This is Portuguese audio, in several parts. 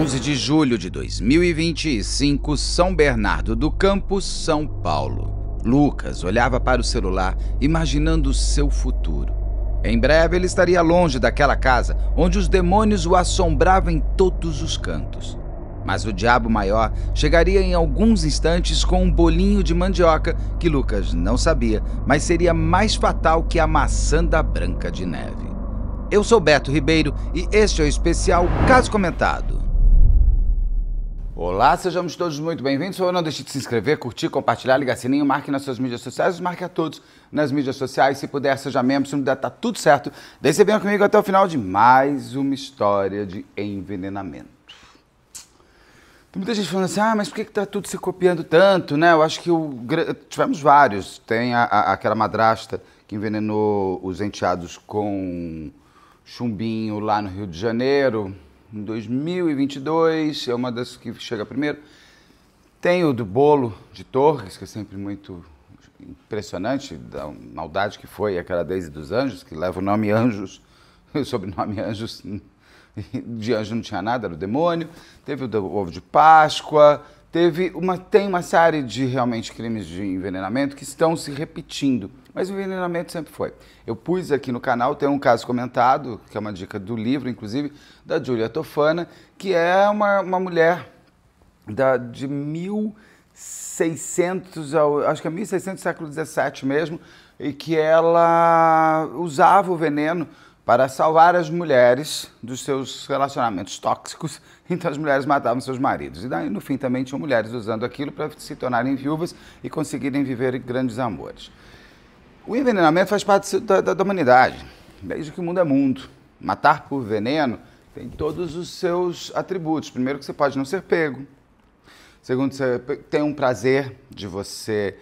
11 de julho de 2025, São Bernardo do Campo, São Paulo. Lucas olhava para o celular, imaginando o seu futuro. Em breve ele estaria longe daquela casa, onde os demônios o assombravam em todos os cantos. Mas o diabo maior chegaria em alguns instantes com um bolinho de mandioca que Lucas não sabia, mas seria mais fatal que a maçã da Branca de Neve. Eu sou Beto Ribeiro e este é o especial Caso Comentado. Olá, sejamos todos muito bem-vindos. Por favor, não deixe de se inscrever, curtir, compartilhar, ligar sininho, marque nas suas mídias sociais, marque a todos nas mídias sociais. Se puder, seja membro, se não der, tá tudo certo. Daí você vem comigo até o final de mais uma história de envenenamento. Tem muita gente falando assim, mas por que tá tudo se copiando tanto, né? Eu acho que tivemos vários. Tem aquela madrasta que envenenou os enteados com chumbinho lá no Rio de Janeiro, em 2022, é uma das que chega primeiro. Tem o do bolo de Torres, que é sempre muito impressionante, da maldade que foi aquela Daisy dos Anjos, que leva o nome Anjos, o sobrenome Anjos, de anjo não tinha nada, era o demônio. Teve o do ovo de Páscoa, tem uma série de realmente crimes de envenenamento que estão se repetindo, mas o envenenamento sempre foi. Eu pus aqui no canal, tem um caso comentado, que é uma dica do livro, inclusive, da Júlia Tofana, que é uma mulher de 1600, acho que é 1600, século XVII mesmo, e que ela usava o veneno para salvar as mulheres dos seus relacionamentos tóxicos. Então as mulheres matavam seus maridos. E daí, no fim, também tinham mulheres usando aquilo para se tornarem viúvas e conseguirem viver grandes amores. O envenenamento faz parte da humanidade, desde que o mundo é mundo. Matar por veneno tem todos os seus atributos. Primeiro, que você pode não ser pego. Segundo, você tem um prazer de você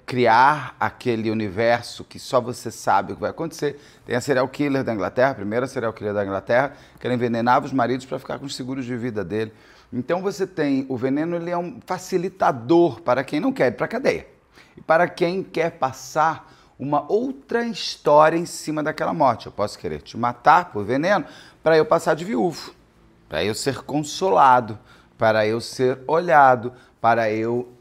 criar aquele universo que só você sabe o que vai acontecer. Tem a serial killer da Inglaterra, a primeira serial killer da Inglaterra, que ela envenenava os maridos para ficar com os seguros de vida dele. Então você tem, o veneno, ele é um facilitador para quem não quer ir para a cadeia. E para quem quer passar uma outra história em cima daquela morte. Eu posso querer te matar por veneno para eu passar de viúvo, para eu ser consolado, para eu ser olhado, para eu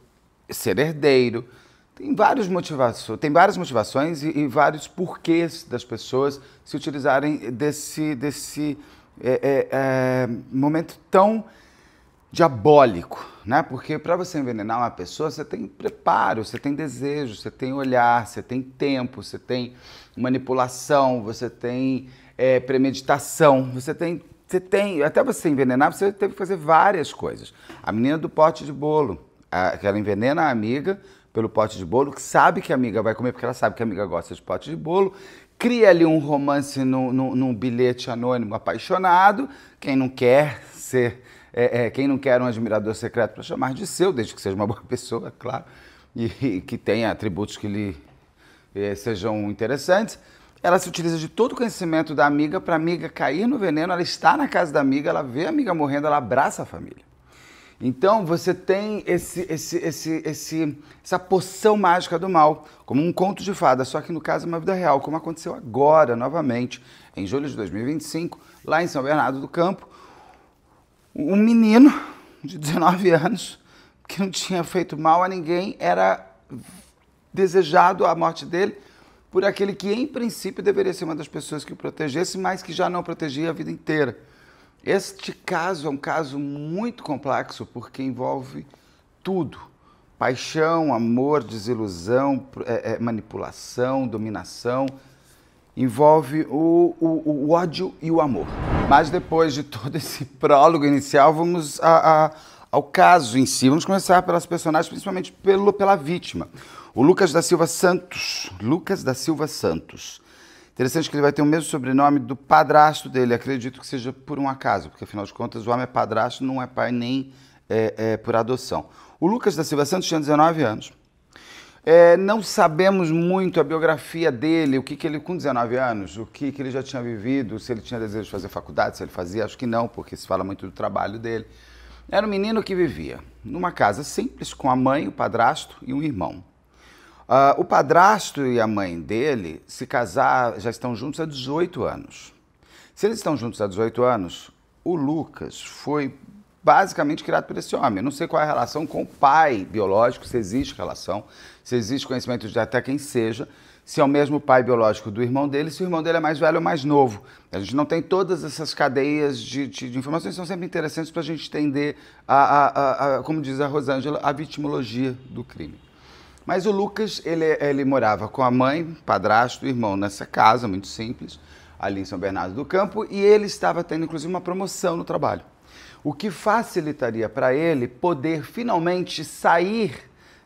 ser herdeiro. Tem várias motivações e vários porquês das pessoas se utilizarem desse momento tão diabólico, né? Porque para você envenenar uma pessoa, você tem preparo, você tem desejo, você tem olhar, você tem tempo, você tem manipulação, você tem premeditação, você tem, até você envenenar, você teve que fazer várias coisas. A menina do pote de bolo, que ela envenena a amiga pelo pote de bolo, que sabe que a amiga vai comer, porque ela sabe que a amiga gosta de pote de bolo, cria ali um romance num bilhete anônimo apaixonado. Quem não quer ser, quem não quer um admirador secreto para chamar de seu, desde que seja uma boa pessoa, claro, e que tenha atributos que lhe sejam interessantes. Ela se utiliza de todo o conhecimento da amiga para a amiga cair no veneno. Ela está na casa da amiga, ela vê a amiga morrendo, ela abraça a família. Então você tem essa poção mágica do mal, como um conto de fada, só que no caso é uma vida real, como aconteceu agora, novamente, em julho de 2025, lá em São Bernardo do Campo. Um menino de 19 anos, que não tinha feito mal a ninguém, era desejado a morte dele por aquele que, em princípio, deveria ser uma das pessoas que o protegesse, mas que já não protegia a vida inteira. Este caso é um caso muito complexo porque envolve tudo. Paixão, amor, desilusão, manipulação, dominação. Envolve o ódio e o amor. Mas depois de todo esse prólogo inicial, vamos ao caso em si. Vamos começar pelas personagens, principalmente pela vítima. O Lucas da Silva Santos. Lucas da Silva Santos. Interessante que ele vai ter o mesmo sobrenome do padrasto dele. Acredito que seja por um acaso, porque afinal de contas o homem é padrasto, não é pai nem por adoção. O Lucas da Silva Santos tinha 19 anos. Não sabemos muito a biografia dele, o que ele, com 19 anos, o que ele já tinha vivido, se ele tinha desejo de fazer faculdade, se ele fazia, acho que não, porque se fala muito do trabalho dele. Era um menino que vivia numa casa simples, com a mãe, o padrasto e um irmão. O padrasto e a mãe dele se casaram, já estão juntos há 18 anos. Se eles estão juntos há 18 anos, o Lucas foi basicamente criado por esse homem. Eu não sei qual é a relação com o pai biológico, se existe relação, se existe conhecimento de até quem seja, se é o mesmo pai biológico do irmão dele, se o irmão dele é mais velho ou mais novo. A gente não tem todas essas cadeias de informações, são sempre interessantes para a gente entender, como diz a Rosângela, a vitimologia do crime. Mas o Lucas, ele morava com a mãe, padrasto e irmão nessa casa, muito simples, ali em São Bernardo do Campo, e ele estava tendo, inclusive, uma promoção no trabalho. O que facilitaria para ele poder finalmente sair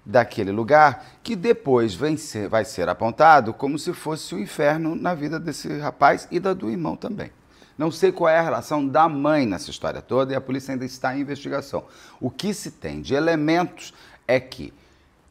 daquele lugar que depois vai ser apontado como se fosse o inferno na vida desse rapaz e da do irmão também. Não sei qual é a relação da mãe nessa história toda e a polícia ainda está em investigação. O que se tem de elementos é que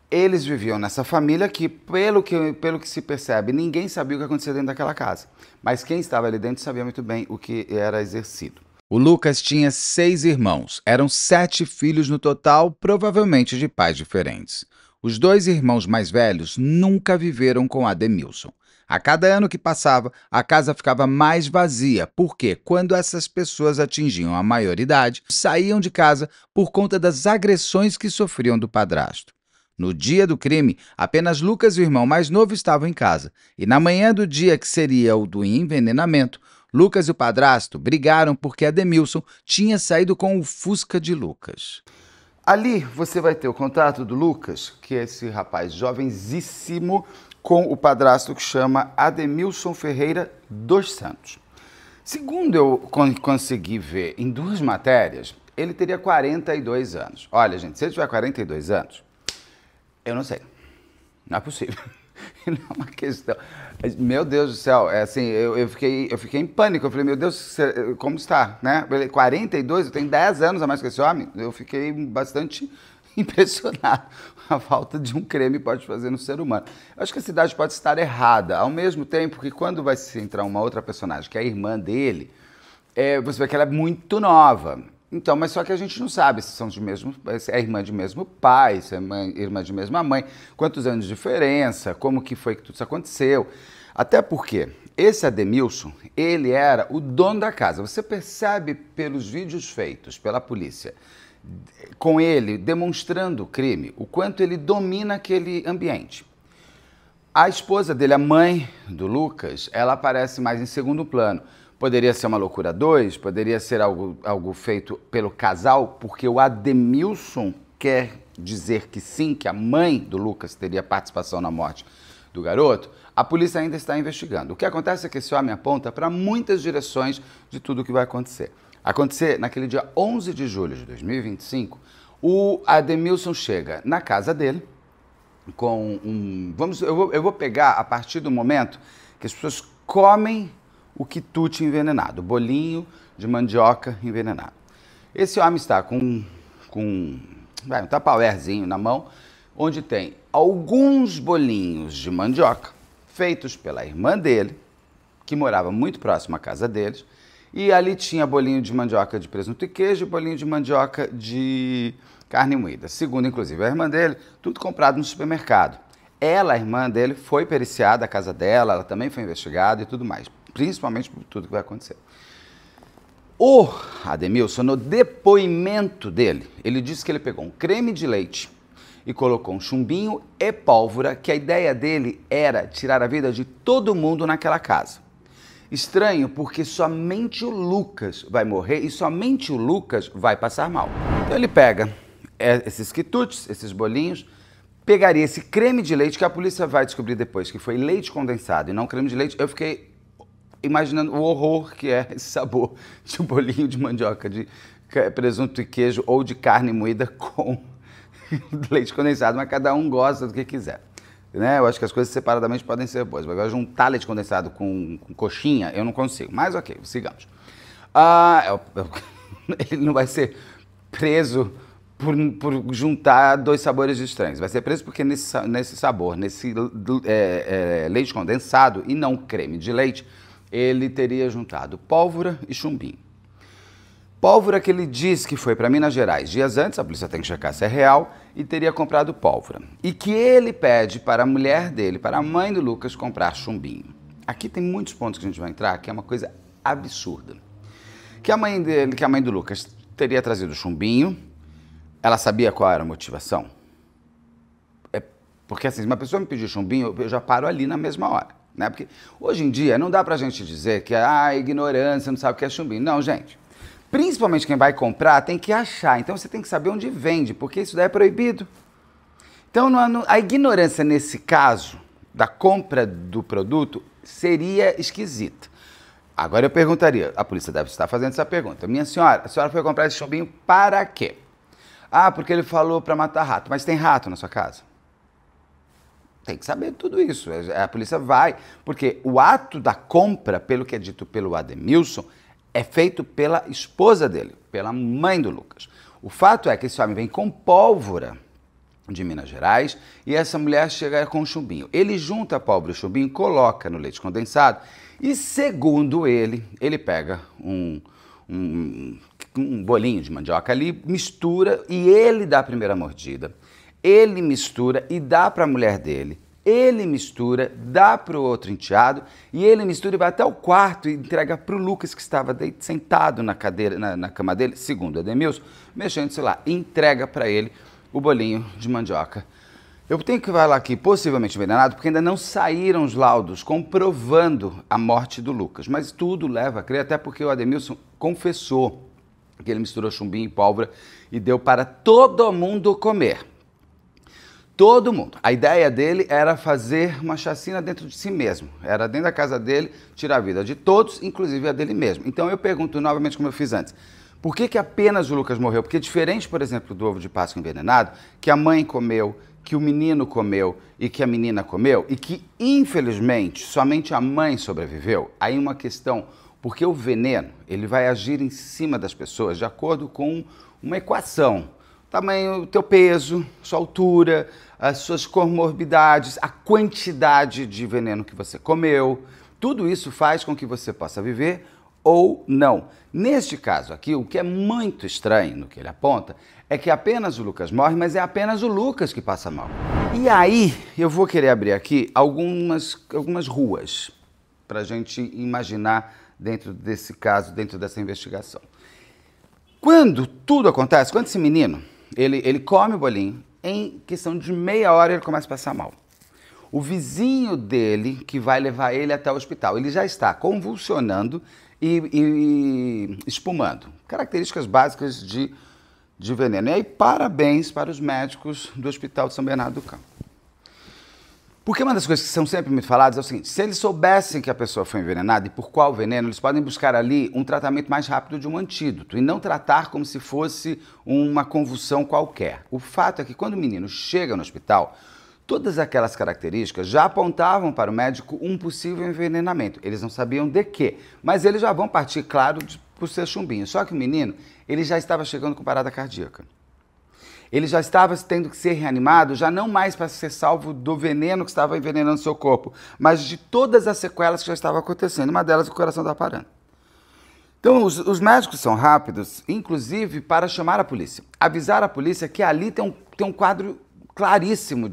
eles viviam nessa família que, pelo que se percebe, ninguém sabia o que acontecia dentro daquela casa. Mas quem estava ali dentro sabia muito bem o que era exercido. O Lucas tinha 6 irmãos, eram 7 filhos no total, provavelmente de pais diferentes. Os 2 irmãos mais velhos nunca viveram com Ademilson. A cada ano que passava, a casa ficava mais vazia, porque quando essas pessoas atingiam a maioridade, saíam de casa por conta das agressões que sofriam do padrasto. No dia do crime, apenas Lucas e o irmão mais novo estavam em casa, e na manhã do dia que seria o do envenenamento, Lucas e o padrasto brigaram porque Ademilson tinha saído com o Fusca de Lucas. Ali você vai ter o contato do Lucas, que é esse rapaz jovenzíssimo, com o padrasto que chama Ademilson Ferreira dos Santos. Segundo eu consegui ver em 2 matérias, ele teria 42 anos. Olha, gente, se ele tiver 42 anos, eu não sei. Não é possível. Não é uma questão. Meu Deus do céu, é assim, eu fiquei em pânico. Eu falei, meu Deus, como está, né? 42, eu tenho 10 anos a mais que esse homem. Eu fiquei bastante impressionado. A falta de um creme pode fazer no ser humano. Eu acho que a cidade pode estar errada, ao mesmo tempo que quando vai se entrar uma outra personagem, que é a irmã dele, você vê que ela é muito nova. Então, mas só que a gente não sabe se se é irmã de mesmo pai, se é irmã de mesma mãe, quantos anos de diferença, como que foi que tudo isso aconteceu. Até porque esse Ademilson, ele era o dono da casa. Você percebe pelos vídeos feitos pela polícia, com ele demonstrando o crime, o quanto ele domina aquele ambiente. A esposa dele, a mãe do Lucas, ela aparece mais em segundo plano. Poderia ser uma loucura 2, poderia ser algo feito pelo casal, porque o Ademilson quer dizer que sim, que a mãe do Lucas teria participação na morte do garoto. A polícia ainda está investigando. O que acontece é que esse homem aponta para muitas direções de tudo o que vai acontecer. Naquele dia 11 de julho de 2025, o Ademilson chega na casa dele com eu vou pegar a partir do momento que as pessoas comem o quitute envenenado, o bolinho de mandioca envenenado. Esse homem está com um tupperwarezinho na mão, onde tem alguns bolinhos de mandioca feitos pela irmã dele, que morava muito próximo à casa deles, e ali tinha bolinho de mandioca de presunto e queijo e bolinho de mandioca de carne moída. Segundo, inclusive, a irmã dele, tudo comprado no supermercado. Ela, a irmã dele, foi periciada a casa dela, ela também foi investigada e tudo mais. Principalmente por tudo que vai acontecer. O Ademilson, no depoimento dele, ele disse que ele pegou um creme de leite e colocou um chumbinho e pólvora, que a ideia dele era tirar a vida de todo mundo naquela casa. Estranho, porque somente o Lucas vai morrer e somente o Lucas vai passar mal. Então ele pega esses quitutes, esses bolinhos, pegaria esse creme de leite, que a polícia vai descobrir depois que foi leite condensado e não creme de leite. Eu fiquei imaginando o horror que é esse sabor de um bolinho de mandioca, de presunto e queijo ou de carne moída com leite condensado, mas cada um gosta do que quiser. Né? Eu acho que as coisas separadamente podem ser boas. Agora, juntar leite condensado com coxinha, eu não consigo. Mas ok, sigamos. Ele não vai ser preso por juntar 2 sabores estranhos. Vai ser preso porque nesse sabor, nesse leite condensado e não creme de leite, ele teria juntado pólvora e chumbinho. Pólvora que ele diz que foi para Minas Gerais dias antes, a polícia tem que checar se é real, e teria comprado pólvora. E que ele pede para a mulher dele, para a mãe do Lucas, comprar chumbinho. Aqui tem muitos pontos que a gente vai entrar, que é uma coisa absurda. que a mãe dele, que a mãe do Lucas teria trazido chumbinho. Ela sabia qual era a motivação? Porque assim, se uma pessoa me pedir chumbinho, eu já paro ali na mesma hora, né? Porque hoje em dia não dá pra gente dizer que ignorância, não sabe o que é chumbinho. Não, gente. Principalmente quem vai comprar tem que achar. Então você tem que saber onde vende, porque isso daí é proibido. Então a ignorância nesse caso, da compra do produto, seria esquisita. Agora eu perguntaria, a polícia deve estar fazendo essa pergunta. Minha senhora, a senhora foi comprar esse chumbinho para quê? Porque ele falou para matar rato. Mas tem rato na sua casa? Tem que saber tudo isso. A polícia vai, porque o ato da compra, pelo que é dito pelo Ademilson, é feito pela esposa dele, pela mãe do Lucas. O fato é que esse homem vem com pólvora de Minas Gerais e essa mulher chega com chumbinho. Ele junta a pólvora e o chumbinho, coloca no leite condensado e, segundo ele pega um bolinho de mandioca ali, mistura e ele dá a primeira mordida. Ele mistura e dá para a mulher dele. Ele mistura, dá para o outro enteado e ele mistura e vai até o quarto e entrega para o Lucas, que estava sentado na cadeira, na cama dele, segundo Ademilson, mexendo-se lá, e entrega para ele o bolinho de mandioca. Eu tenho que falar aqui, possivelmente envenenado, porque ainda não saíram os laudos comprovando a morte do Lucas, mas tudo leva a crer, até porque o Ademilson confessou que ele misturou chumbinho e pólvora e deu para todo mundo comer. Todo mundo. A ideia dele era fazer uma chacina dentro de si mesmo. Era dentro da casa dele, tirar a vida de todos, inclusive a dele mesmo. Então eu pergunto novamente, como eu fiz antes, por que apenas o Lucas morreu? Porque diferente, por exemplo, do ovo de Páscoa envenenado, que a mãe comeu, que o menino comeu e que a menina comeu, e que, infelizmente, somente a mãe sobreviveu, aí uma questão, porque o veneno, ele vai agir em cima das pessoas de acordo com uma equação. Tamanho, o teu peso, sua altura, as suas comorbidades, a quantidade de veneno que você comeu, tudo isso faz com que você possa viver ou não. Neste caso aqui, o que é muito estranho no que ele aponta é que apenas o Lucas morre, mas é apenas o Lucas que passa mal. E aí eu vou querer abrir aqui algumas ruas para a gente imaginar dentro desse caso, dentro dessa investigação. Quando tudo acontece, quando esse menino, ele come o bolinho, em questão de meia hora ele começa a passar mal. O vizinho dele, que vai levar ele até o hospital, ele já está convulsionando e espumando. Características básicas de veneno. E aí, parabéns para os médicos do Hospital de São Bernardo do Campo. Porque uma das coisas que são sempre muito faladas é o seguinte, se eles soubessem que a pessoa foi envenenada e por qual veneno, eles podem buscar ali um tratamento mais rápido de um antídoto e não tratar como se fosse uma convulsão qualquer. O fato é que quando o menino chega no hospital, todas aquelas características já apontavam para o médico um possível envenenamento. Eles não sabiam de quê, mas eles já vão partir, claro, por ser chumbinho. Só que o menino, ele já estava chegando com parada cardíaca. Ele já estava tendo que ser reanimado, já não mais para ser salvo do veneno que estava envenenando seu corpo, mas de todas as sequelas que já estavam acontecendo. Uma delas, o coração estava parando. Então, os médicos são rápidos, inclusive para chamar a polícia. Avisar a polícia que ali tem um quadro claríssimo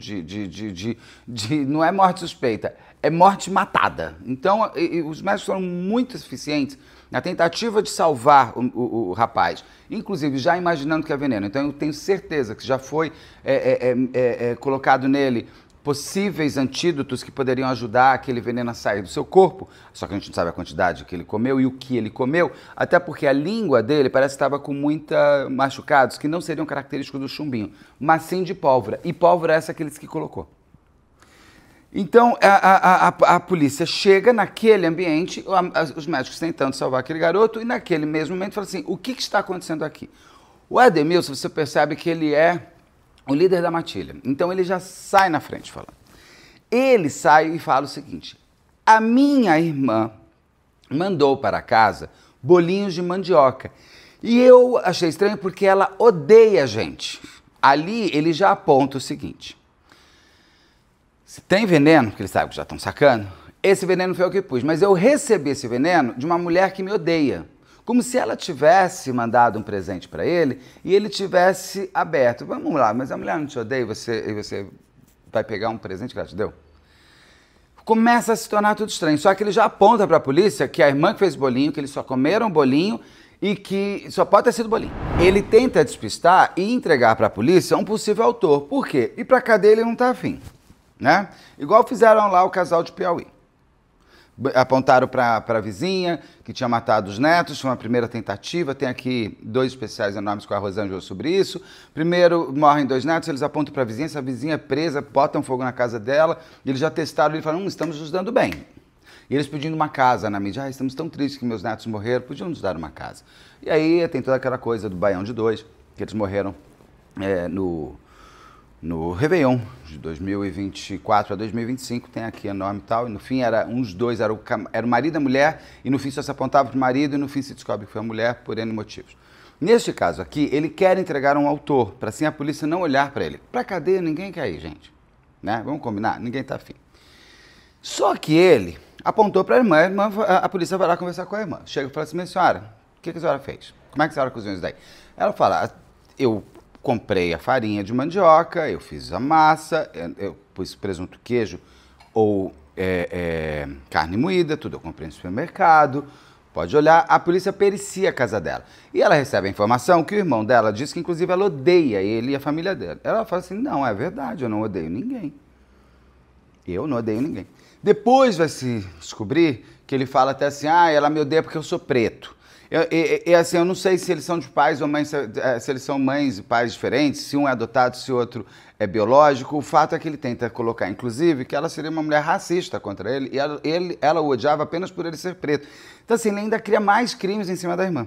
não é morte suspeita, é morte matada. Então, os médicos foram muito eficientes na tentativa de salvar o rapaz, inclusive já imaginando que é veneno. Então eu tenho certeza que já foi colocado nele possíveis antídotos que poderiam ajudar aquele veneno a sair do seu corpo, só que a gente não sabe a quantidade que ele comeu e o que ele comeu, até porque a língua dele parece que estava com muita machucados, que não seriam característicos do chumbinho, mas sim de pólvora, e pólvora é essa que ele colocou. Então, a polícia chega naquele ambiente, os médicos tentando salvar aquele garoto, e naquele mesmo momento fala assim, o que está acontecendo aqui? O Ademilson, você percebe que ele é o líder da matilha, então ele já sai na frente falando. Ele sai e fala o seguinte, a minha irmã mandou para casa bolinhos de mandioca, e eu achei estranho porque ela odeia a gente. Ali ele já aponta o seguinte, se tem veneno, porque eles sabem que já estão sacando, esse veneno foi eu que pus, mas eu recebi esse veneno de uma mulher que me odeia. Como se ela tivesse mandado um presente para ele e ele tivesse aberto. Vamos lá, mas a mulher não te odeia e você vai pegar um presente que ela te deu? Começa a se tornar tudo estranho, só que ele já aponta para a polícia que a irmã que fez bolinho, que eles só comeram bolinho e que só pode ter sido bolinho. Ele tenta despistar e entregar para a polícia um possível autor. Por quê? E para a cadeia ele não está afim, né? Igual fizeram lá o casal de Piauí. Apontaram para a vizinha, que tinha matado os netos, foi uma primeira tentativa, tem aqui 2 especiais enormes com a Rosângela sobre isso. Primeiro, morrem 2 netos, eles apontam para a vizinha, essa vizinha é presa, botam fogo na casa dela, e eles já testaram, e falaram, estamos nos dando bem. E eles pedindo uma casa na mídia, estamos tão tristes que meus netos morreram, podiam nos dar uma casa. E aí tem toda aquela coisa do Baião de 2, que eles morreram no Réveillon, de 2024 a 2025, tem aqui enorme e tal, e no fim era uns dois, era o marido e a mulher, e no fim só se apontava para o marido, e no fim se descobre que foi a mulher, por N motivos. Neste caso aqui, ele quer entregar um autor, para assim a polícia não olhar para ele. Para cadeia ninguém quer ir, gente, né? Vamos combinar? Ninguém está afim. Só que ele apontou para a irmã, a polícia vai lá conversar com a irmã. Chega e fala assim, minha senhora, o que a senhora fez? Como é que a senhora cozinhou isso daí? Ela fala, eu comprei a farinha de mandioca, eu fiz a massa, eu pus presunto, queijo ou carne moída, tudo eu comprei no supermercado. Pode olhar, a polícia pericia a casa dela. E ela recebe a informação que o irmão dela diz que inclusive ela odeia ele e a família dela. Ela fala assim, não, é verdade, eu não odeio ninguém. Eu não odeio ninguém. Depois vai se descobrir que ele fala até assim, ela me odeia porque eu sou preto. Assim, eu não sei se eles são de pais ou mães, se eles são mães e pais diferentes, se um é adotado, se o outro é biológico. O fato é que ele tenta colocar, inclusive, que ela seria uma mulher racista contra ele e ela o odiava apenas por ele ser preto. Então, assim, ele ainda cria mais crimes em cima da irmã.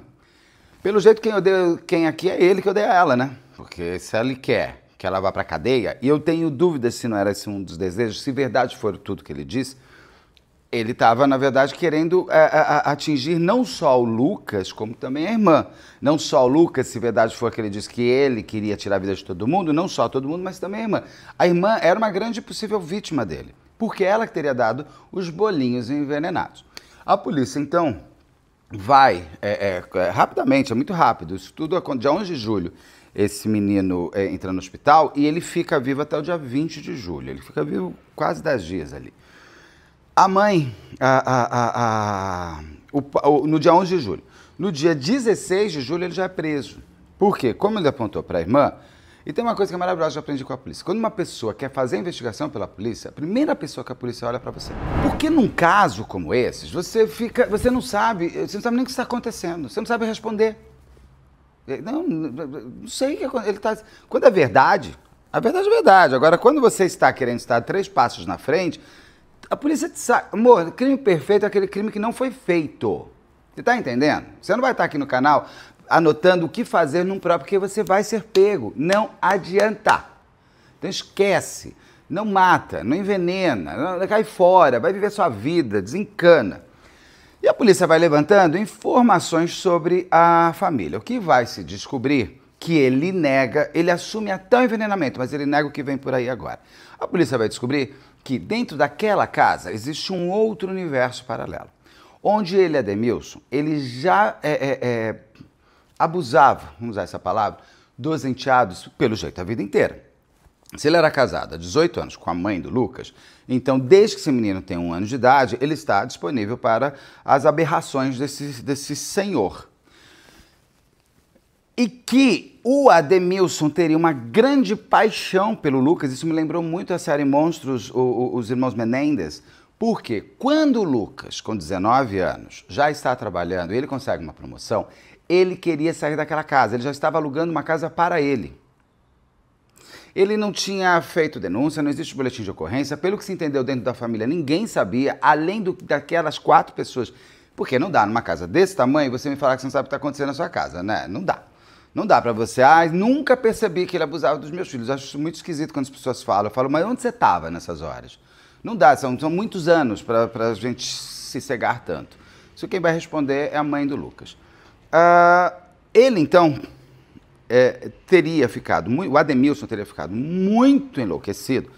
Pelo jeito, quem odeia quem aqui é ele que odeia ela, né? Porque se ele quer que ela vá pra cadeia, e eu tenho dúvidas se não era esse um dos desejos, se verdade for tudo que ele disse, ele estava, na verdade, querendo atingir não só o Lucas, como também a irmã. Não só o Lucas, se verdade for que ele disse que ele queria tirar a vida de todo mundo, não só todo mundo, mas também a irmã. A irmã era uma grande possível vítima dele, porque ela que teria dado os bolinhos envenenados. A polícia, então, vai rapidamente, é muito rápido, isso tudo acontece dia 11 de julho. Esse menino entra no hospital e ele fica vivo até o dia 20 de julho. Ele fica vivo quase 10 dias ali. A mãe, no dia 11 de julho, no dia 16 de julho ele já é preso. Por quê? Como ele apontou para a irmã, e tem uma coisa que é maravilhosa que eu aprendi com a polícia. Quando uma pessoa quer fazer a investigação pela polícia, a primeira pessoa que a polícia olha é para você. Porque num caso como esse, você não sabe nem o que está acontecendo, você não sabe responder. Não sei o que acontece. Quando é verdade, a verdade é verdade. Agora, quando você está querendo estar 3 passos na frente, a polícia sabe. Amor, crime perfeito é aquele crime que não foi feito. Você está entendendo? Você não vai estar aqui no canal anotando o que fazer num próprio, porque você vai ser pego. Não adianta. Então esquece. Não mata, não envenena, não cai fora, vai viver sua vida, desencana. E a polícia vai levantando informações sobre a família. O que vai se descobrir que ele nega, ele assume até o envenenamento, mas ele nega o que vem por aí agora. A polícia vai descobrir que dentro daquela casa existe um outro universo paralelo, onde ele, Ademilson, ele já abusava, vamos usar essa palavra, dos enteados, pelo jeito, a vida inteira. Se ele era casado há 18 anos com a mãe do Lucas, então, desde que esse menino tem 1 ano de idade, ele está disponível para as aberrações desse senhor. E que o Ademilson teria uma grande paixão pelo Lucas, isso me lembrou muito a série Monstros, os irmãos Menendez, porque quando o Lucas, com 19 anos, já está trabalhando e ele consegue uma promoção, ele queria sair daquela casa, ele já estava alugando uma casa para ele. Ele não tinha feito denúncia, não existe boletim de ocorrência, pelo que se entendeu dentro da família, ninguém sabia, além daquelas 4 pessoas. Porque não dá numa casa desse tamanho você me falar que você não sabe o que está acontecendo na sua casa, né? Não dá. Não dá pra você, nunca percebi que ele abusava dos meus filhos. Eu acho muito esquisito quando as pessoas falam. Eu falo, mas onde você estava nessas horas? Não dá, são muitos anos pra gente se cegar tanto. Isso quem vai responder é a mãe do Lucas. Ele, então... o Ademilson teria ficado muito enlouquecido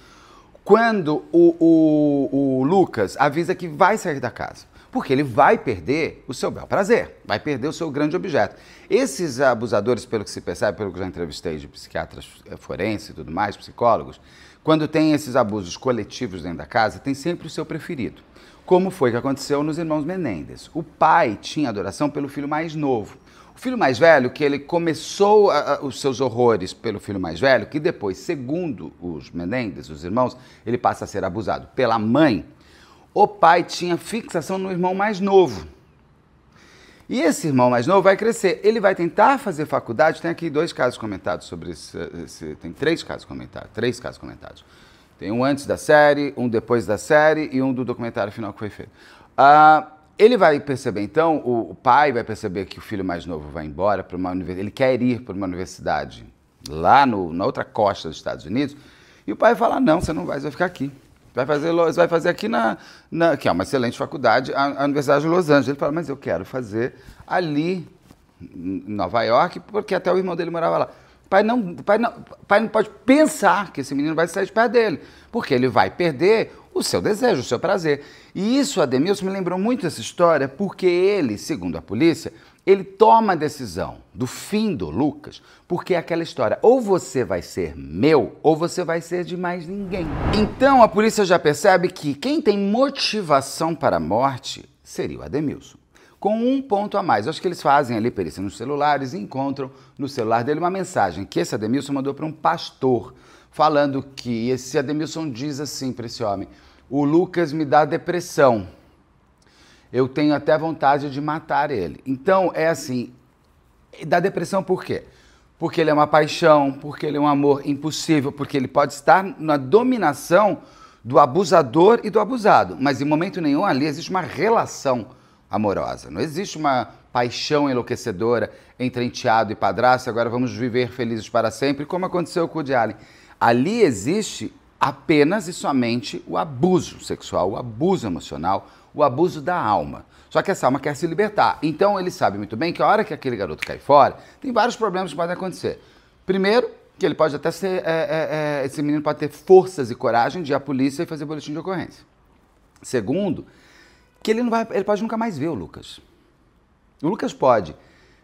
quando o Lucas avisa que vai sair da casa, porque ele vai perder o seu bel prazer, vai perder o seu grande objeto. Esses abusadores, pelo que se percebe, pelo que eu já entrevistei de psiquiatras forenses e tudo mais, psicólogos, quando tem esses abusos coletivos dentro da casa, tem sempre o seu preferido, como foi que aconteceu nos irmãos Menendez. O pai tinha adoração pelo filho mais novo. O filho mais velho, que ele começou os seus horrores pelo filho mais velho, que depois, segundo os Menendez, os irmãos, ele passa a ser abusado pela mãe, o pai tinha fixação no irmão mais novo. E esse irmão mais novo vai crescer, ele vai tentar fazer faculdade, tem aqui 2 casos comentados sobre tem 3 casos comentados. Tem um antes da série, um depois da série e um do documentário final que foi feito. Ele vai perceber, então, o pai vai perceber que o filho mais novo vai embora para uma universidade, ele quer ir para uma universidade lá na outra costa dos Estados Unidos, e o pai fala, não, você não vai, você vai ficar aqui. Você vai fazer aqui que é uma excelente faculdade, a Universidade de Los Angeles. Ele fala, mas eu quero fazer ali em Nova York, porque até o irmão dele morava lá. Pai não pode pensar que esse menino vai sair de perto dele, porque ele vai perder o seu desejo, o seu prazer. E isso, Ademilson, me lembrou muito essa história, porque ele, segundo a polícia, ele toma a decisão do fim do Lucas, porque é aquela história, ou você vai ser meu, ou você vai ser de mais ninguém. Então a polícia já percebe que quem tem motivação para a morte seria o Ademilson. Com um ponto a mais, acho que eles fazem ali perícia nos celulares e encontram no celular dele uma mensagem que esse Ademilson mandou para um pastor, falando que esse Ademilson diz assim para esse homem, o Lucas me dá depressão. Eu tenho até vontade de matar ele. Então, é assim, dá depressão por quê? Porque ele é uma paixão, porque ele é um amor impossível, porque ele pode estar na dominação do abusador e do abusado. Mas em momento nenhum ali existe uma relação amorosa. Não existe uma paixão enlouquecedora entre enteado e padrasto, agora vamos viver felizes para sempre, como aconteceu com o Woody Allen. Ali existe apenas e somente o abuso sexual, o abuso emocional, o abuso da alma. Só que essa alma quer se libertar. Então ele sabe muito bem que a hora que aquele garoto cai fora, tem vários problemas que podem acontecer. Primeiro, que ele pode até ser, esse menino pode ter forças e coragem de ir à polícia e fazer boletim de ocorrência. Segundo, que ele pode nunca mais ver o Lucas. O Lucas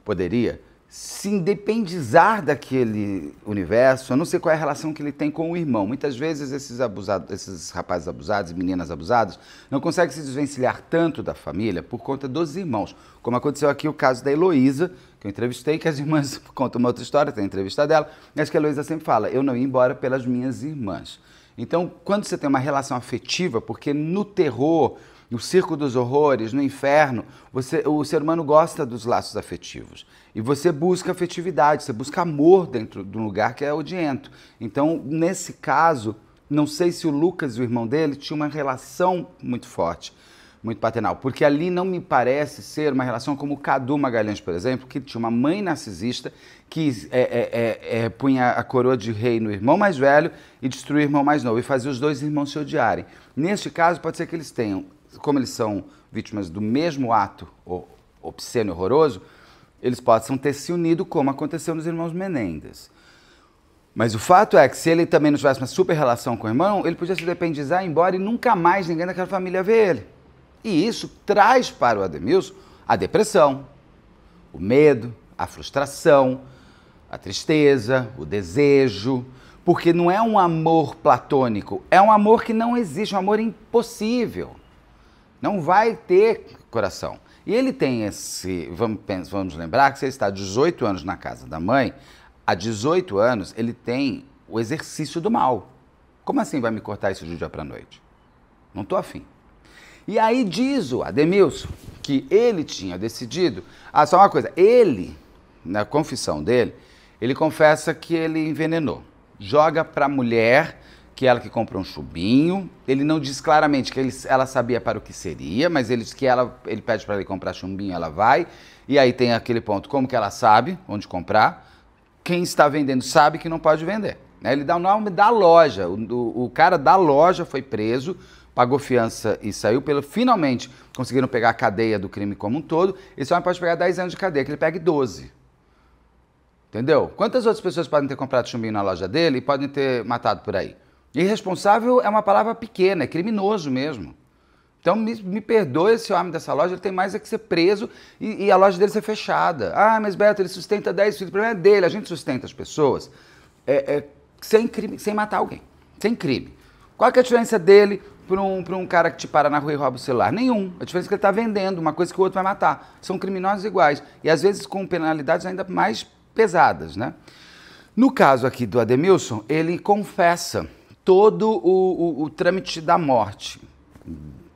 poderia se independizar daquele universo, eu não sei qual é a relação que ele tem com o irmão. Muitas vezes esses rapazes abusados e meninas abusadas não conseguem se desvencilhar tanto da família por conta dos irmãos. Como aconteceu aqui o caso da Heloísa, que eu entrevistei, que as irmãs contam uma outra história, tem a entrevista dela, mas que a Heloísa sempre fala, eu não ia embora pelas minhas irmãs. Então, quando você tem uma relação afetiva, porque no terror, no circo dos horrores, no inferno, o ser humano gosta dos laços afetivos. E você busca afetividade, você busca amor dentro de um lugar que é odiento. Então, nesse caso, não sei se o Lucas e o irmão dele tinham uma relação muito forte, muito paternal. Porque ali não me parece ser uma relação como o Cadu Magalhães, por exemplo, que tinha uma mãe narcisista que punha a coroa de rei no irmão mais velho e destruía o irmão mais novo. E fazia os 2 irmãos se odiarem. Neste caso, pode ser que eles tenham, como eles são vítimas do mesmo ato obsceno e horroroso, eles possam ter se unido como aconteceu nos irmãos Menendez. Mas o fato é que se ele também não tivesse uma super relação com o irmão, ele podia se independizar, ir embora e nunca mais ninguém daquela família ver ele. E isso traz para o Ademilson a depressão, o medo, a frustração, a tristeza, o desejo, porque não é um amor platônico, é um amor que não existe, um amor impossível. Não vai ter coração. E ele tem vamos lembrar que se ele está 18 anos na casa da mãe, há 18 anos ele tem o exercício do mal. Como assim vai me cortar isso de dia para noite? Não estou afim. E aí diz o Ademilson que ele tinha decidido... só uma coisa, ele, na confissão dele, ele confessa que ele envenenou. Joga para a mulher... que ela que compra um chumbinho, ele não diz claramente que ela sabia para o que seria, mas ele diz que ele pede para ele comprar chumbinho, ela vai, e aí tem aquele ponto, como que ela sabe onde comprar, quem está vendendo sabe que não pode vender. Né? Ele dá o nome da loja, o cara da loja foi preso, pagou fiança e saiu, finalmente conseguiram pegar a cadeia do crime como um todo, esse homem pode pegar 10 anos de cadeia, que ele pegue 12. Entendeu? Quantas outras pessoas podem ter comprado chumbinho na loja dele e podem ter matado por aí? Irresponsável é uma palavra pequena, é criminoso mesmo. Então me perdoe esse homem dessa loja, ele tem mais é que ser preso e a loja dele ser fechada. Mas Beto, ele sustenta 10 filhos, o problema é dele, a gente sustenta as pessoas sem matar alguém, sem crime. Qual que é a diferença dele pra um cara que te para na rua e rouba o celular? Nenhum. A diferença é que ele está vendendo uma coisa que o outro vai matar. São criminosos iguais. E às vezes com penalidades ainda mais pesadas, né? No caso aqui do Ademilson, ele confessa todo o trâmite da morte.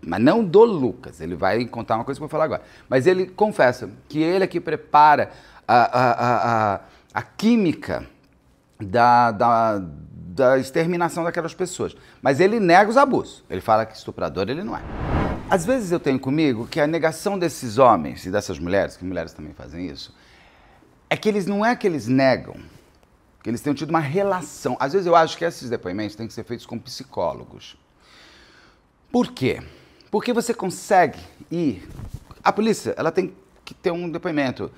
Mas não do Lucas. Ele vai contar uma coisa que eu vou falar agora. Mas ele confessa que ele é que prepara a química da exterminação daquelas pessoas. Mas ele nega os abusos. Ele fala que estuprador ele não é. Às vezes eu tenho comigo que a negação desses homens e dessas mulheres, que mulheres também fazem isso, é que eles não é que eles negam, que eles tenham tido uma relação. Às vezes eu acho que esses depoimentos têm que ser feitos com psicólogos. Por quê? Porque você consegue ir... A polícia, ela tem que ter um depoimento.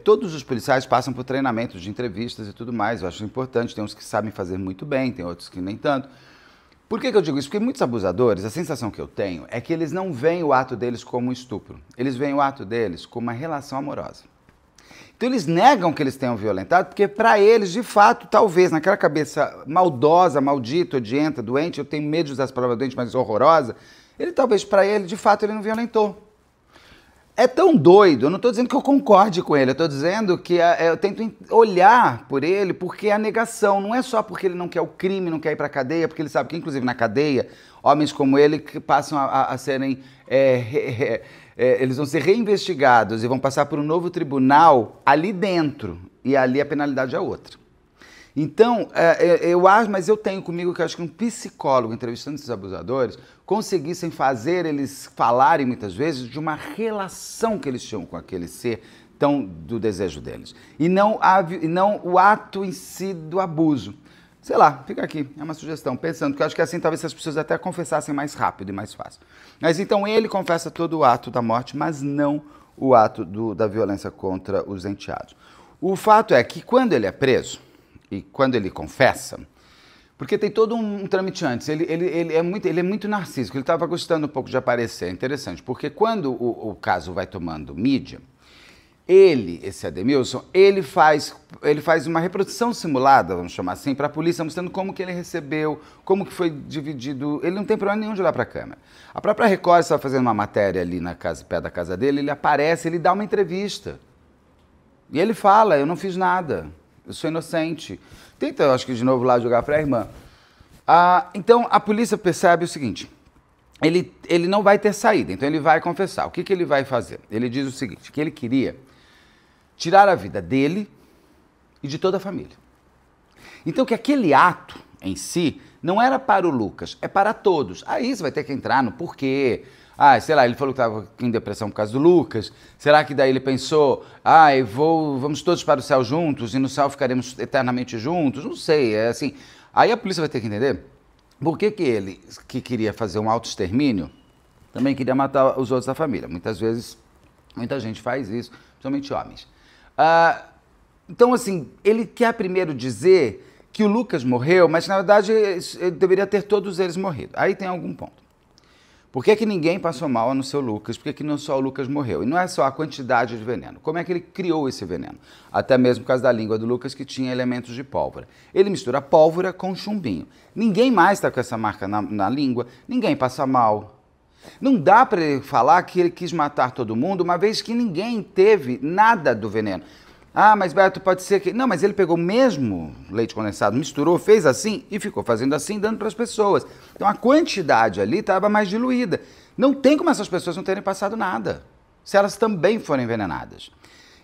Todos os policiais passam por treinamento de entrevistas e tudo mais. Eu acho importante. Tem uns que sabem fazer muito bem, tem outros que nem tanto. Por que eu digo isso? Porque muitos abusadores, a sensação que eu tenho é que eles não veem o ato deles como um estupro. Eles veem o ato deles como uma relação amorosa. Então eles negam que eles tenham violentado, porque para eles, de fato, talvez, naquela cabeça maldosa, maldita, odienta, doente, eu tenho medo de usar as palavras doente, mas horrorosa, ele talvez para ele, de fato, ele não violentou. É tão doido, eu não estou dizendo que eu concorde com ele, eu estou dizendo que eu tento olhar por ele, porque a negação não é só porque ele não quer o crime, não quer ir para a cadeia, porque ele sabe que, inclusive, na cadeia, homens como ele que passam a serem... eles vão ser reinvestigados e vão passar por um novo tribunal ali dentro, e ali a penalidade é outra. Então, eu acho, mas eu tenho comigo que eu acho que um psicólogo entrevistando esses abusadores conseguissem fazer eles falarem muitas vezes de uma relação que eles tinham com aquele ser do desejo deles. E não o ato em si do abuso. Sei lá, fica aqui, é uma sugestão, pensando que eu acho que assim talvez as pessoas até confessassem mais rápido e mais fácil. Mas então ele confessa todo o ato da morte, mas não o ato da violência contra os enteados. O fato é que quando ele é preso, e quando ele confessa, porque tem todo um trâmite antes, ele é muito narcísico, ele estava gostando um pouco de aparecer, é interessante, porque quando o caso vai tomando mídia, esse Ademilson, ele faz uma reprodução simulada, vamos chamar assim, para a polícia, mostrando como que ele recebeu, como que foi dividido. Ele não tem problema nenhum de olhar para a câmera. A própria Record estava fazendo uma matéria ali perto da casa dele, ele aparece, ele dá uma entrevista. E ele fala, eu não fiz nada, eu sou inocente. Tenta, eu acho que de novo lá jogar para a irmã. Então a polícia percebe o seguinte, ele não vai ter saída, então ele vai confessar. O que ele vai fazer? Ele diz o seguinte, que ele queria tirar a vida dele e de toda a família. Então que aquele ato em si não era para o Lucas, é para todos. Aí você vai ter que entrar no porquê. Sei lá, ele falou que estava em depressão por causa do Lucas. Será que daí ele pensou, vamos todos para o céu juntos e no céu ficaremos eternamente juntos? Não sei, é assim. Aí a polícia vai ter que entender por que ele, que queria fazer um autoextermínio, também queria matar os outros da família. Muitas vezes, muita gente faz isso, principalmente homens. Então, assim, ele quer primeiro dizer que o Lucas morreu, mas na verdade ele deveria ter todos eles morrido. Aí tem algum ponto. Por que ninguém passou mal a não ser o Lucas? Por que não só o Lucas morreu? E não é só a quantidade de veneno. Como é que ele criou esse veneno? Até mesmo por causa da língua do Lucas, que tinha elementos de pólvora. Ele mistura pólvora com chumbinho. Ninguém mais está com essa marca na língua, ninguém passa mal. Não dá para ele falar que ele quis matar todo mundo, uma vez que ninguém teve nada do veneno. Mas Beto, pode ser que... Não, mas ele pegou mesmo leite condensado, misturou, fez assim e ficou fazendo assim, dando para as pessoas. Então a quantidade ali estava mais diluída. Não tem como essas pessoas não terem passado nada, se elas também forem envenenadas.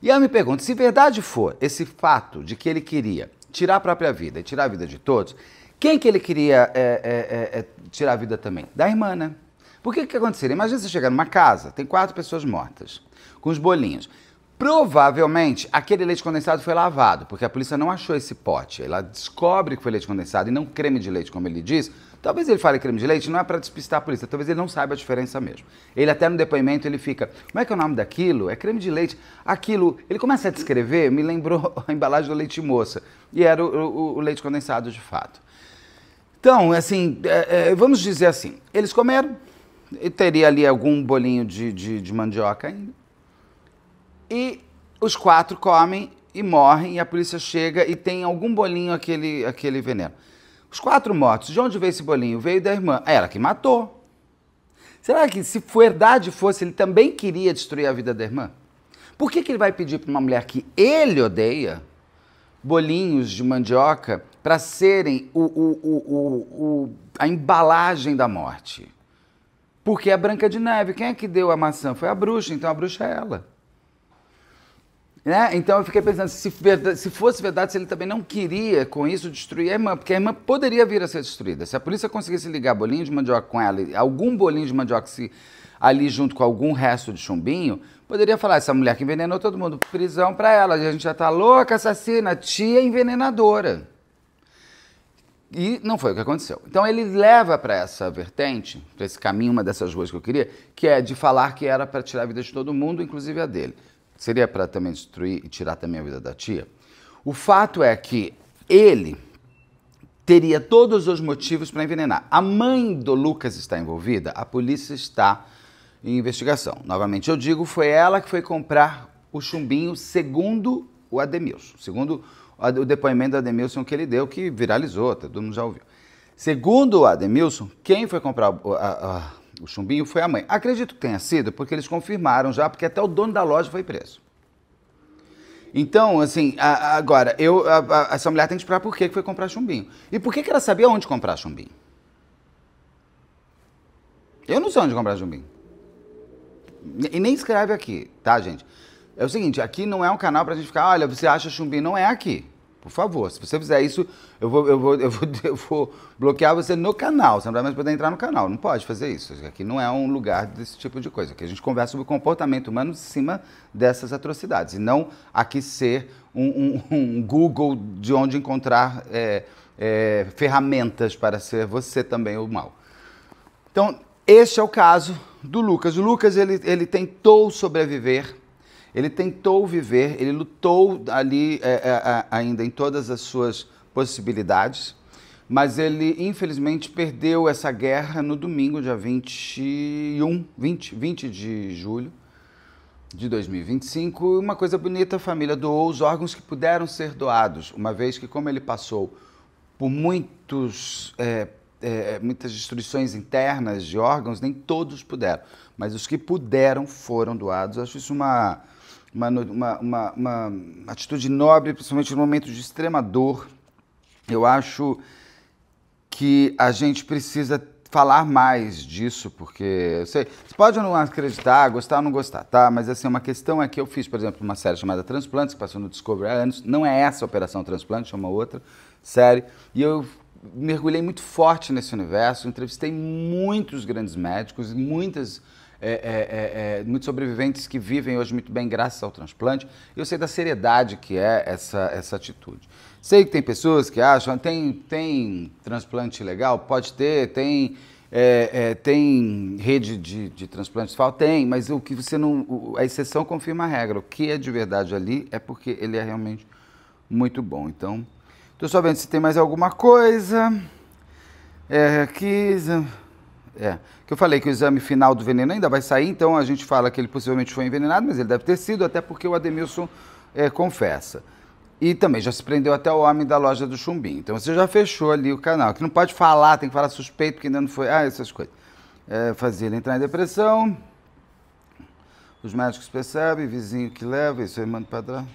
E eu me pergunto, se verdade for esse fato de que ele queria tirar a própria vida e tirar a vida de todos, quem que ele queria tirar a vida também? Da irmã, né? Por que aconteceria? Imagina você chegar numa casa, tem 4 pessoas mortas, com os bolinhos. Provavelmente, aquele leite condensado foi lavado, porque a polícia não achou esse pote. Ela descobre que foi leite condensado e não creme de leite, como ele diz. Talvez ele fale creme de leite, não é para despistar a polícia, talvez ele não saiba a diferença mesmo. Ele até no depoimento, ele fica, como é que é o nome daquilo? É creme de leite. Aquilo, ele começa a descrever, me lembrou a embalagem do leite moça. E era o leite condensado de fato. Então, assim, vamos dizer assim, eles comeram, e teria ali algum bolinho de mandioca ainda. E os 4 comem e morrem, e a polícia chega e tem algum bolinho, aquele veneno. Os 4 mortos, de onde veio esse bolinho? Veio da irmã. Ela que matou. Será que se verdade fosse, ele também queria destruir a vida da irmã? Por que ele vai pedir para uma mulher que ele odeia bolinhos de mandioca para serem a embalagem da morte? Porque é a Branca de Neve. Quem é que deu a maçã? Foi a bruxa, então a bruxa é ela. Né? Então eu fiquei pensando, se fosse verdade, se ele também não queria com isso destruir a irmã, porque a irmã poderia vir a ser destruída. Se a polícia conseguisse ligar bolinho de mandioca com ela, algum bolinho de mandioca ali junto com algum resto de chumbinho, poderia falar, essa mulher que envenenou todo mundo, prisão pra ela, a gente já tá louca, assassina, tia envenenadora. E não foi o que aconteceu. Então ele leva para essa vertente, para esse caminho, uma dessas ruas que eu queria, que é de falar que era para tirar a vida de todo mundo, inclusive a dele. Seria para também destruir e tirar também a vida da tia? O fato é que ele teria todos os motivos para envenenar. A mãe do Lucas está envolvida, a polícia está em investigação. Novamente eu digo, foi ela que foi comprar o chumbinho, segundo o Ademilson. Segundo o depoimento do Ademilson que ele deu, que viralizou, todo mundo já ouviu. Segundo o Ademilson, quem foi comprar o chumbinho foi a mãe. Acredito que tenha sido, porque eles confirmaram já, porque até o dono da loja foi preso. Então, assim, agora, essa mulher tem que explicar por que foi comprar chumbinho. E por que ela sabia onde comprar chumbinho? Eu não sei onde comprar chumbinho. E nem escreve aqui, tá, gente? É o seguinte, aqui não é um canal pra gente ficar, olha, você acha chumbinho, não é aqui. Por favor, se você fizer isso, eu vou bloquear você no canal. Você não vai mais poder entrar no canal. Não pode fazer isso. Aqui não é um lugar desse tipo de coisa. Aqui a gente conversa sobre o comportamento humano em cima dessas atrocidades. E não aqui ser um Google de onde encontrar ferramentas para ser você também o mal. Então, este é o caso do Lucas. O Lucas, ele tentou sobreviver. Ele tentou viver, ele lutou ali ainda em todas as suas possibilidades, mas ele infelizmente perdeu essa guerra no domingo, dia 20 de julho de 2025. Uma coisa bonita, a família doou os órgãos que puderam ser doados, uma vez que como ele passou por muitas destruições internas de órgãos, nem todos puderam, mas os que puderam foram doados. Eu acho isso uma atitude nobre, principalmente no momento de extrema dor. Eu acho que a gente precisa falar mais disso, porque eu sei, você pode não acreditar, gostar ou não gostar, tá? Mas assim, uma questão é que eu fiz, por exemplo, uma série chamada Transplantes, que passou no Discovery há anos. Não é essa Operação Transplante, é uma outra série. E eu mergulhei muito forte nesse universo, entrevistei muitos grandes médicos, muitos sobreviventes que vivem hoje muito bem graças ao transplante. Eu sei da seriedade que é essa atitude. Sei que tem pessoas que acham, tem transplante legal? Pode ter, tem rede de transplantes falso? Tem, mas o que você não... A exceção confirma a regra. O que é de verdade ali é porque ele é realmente muito bom. Então, estou só vendo se tem mais alguma coisa. Que eu falei que o exame final do veneno ainda vai sair, então a gente fala que ele possivelmente foi envenenado, mas ele deve ter sido, até porque o Ademilson confessa. E também já se prendeu até o homem da loja do chumbinho. Então você já fechou ali o canal, que não pode falar, tem que falar suspeito, porque ainda não foi... essas coisas. Fazia ele entrar em depressão, os médicos percebem, vizinho que leva, isso aí manda para trás.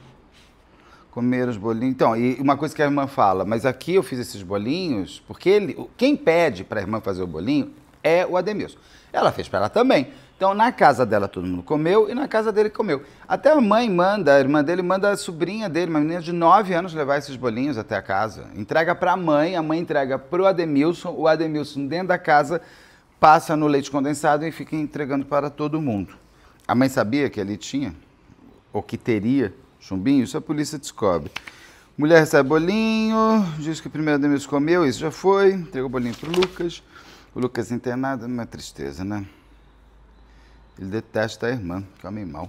Comer os bolinhos. Então, e uma coisa que a irmã fala, mas aqui eu fiz esses bolinhos, porque quem pede para a irmã fazer o bolinho é o Ademilson. Ela fez para ela também. Então, na casa dela todo mundo comeu e na casa dele comeu. Até a irmã dele manda a sobrinha dele, uma menina de 9 anos, levar esses bolinhos até a casa. Entrega para a mãe entrega para o Ademilson dentro da casa passa no leite condensado e fica entregando para todo mundo. A mãe sabia que ali tinha, ou que teria, chumbinho? Isso a polícia descobre. Mulher recebe bolinho, diz que primeiro Ademilson comeu, isso já foi, entregou o bolinho pro Lucas. O Lucas internado, uma tristeza, né? Ele detesta a irmã, come mal.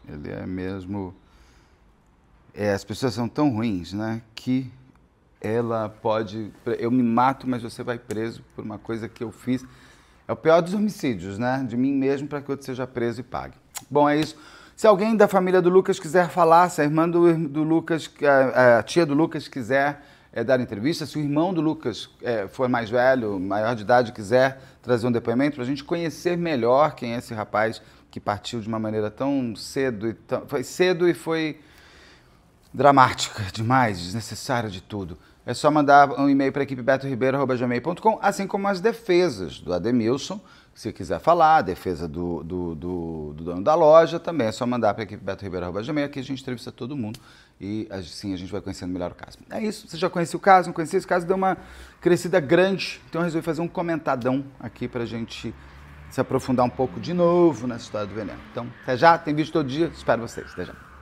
Ele é mesmo... as pessoas são tão ruins, né? Que ela pode... Eu me mato, mas você vai preso por uma coisa que eu fiz. É o pior dos homicídios, né? De mim mesmo, para que outro seja preso e pague. Bom, é isso. Se alguém da família do Lucas quiser falar, se a irmã do Lucas, a tia do Lucas quiser dar entrevista. Se o irmão do Lucas for mais velho, maior de idade, quiser trazer um depoimento para a gente conhecer melhor quem é esse rapaz que partiu de uma maneira tão cedo. Foi cedo e foi dramática demais, desnecessária de tudo. É só mandar um e-mail para a equipe betoribeiro@gmail.com, assim como as defesas do Ademilson. Se quiser falar, a defesa do dono da loja, também é só mandar para a equipe betoribeiro@gmail, aqui a gente entrevista todo mundo e assim a gente vai conhecendo melhor o caso. É isso, você já conhecia o caso, não conhecia? Esse caso deu uma crescida grande, então eu resolvi fazer um comentadão aqui para a gente se aprofundar um pouco de novo nessa história do veneno. Então, até já, tem vídeo todo dia, espero vocês, até já.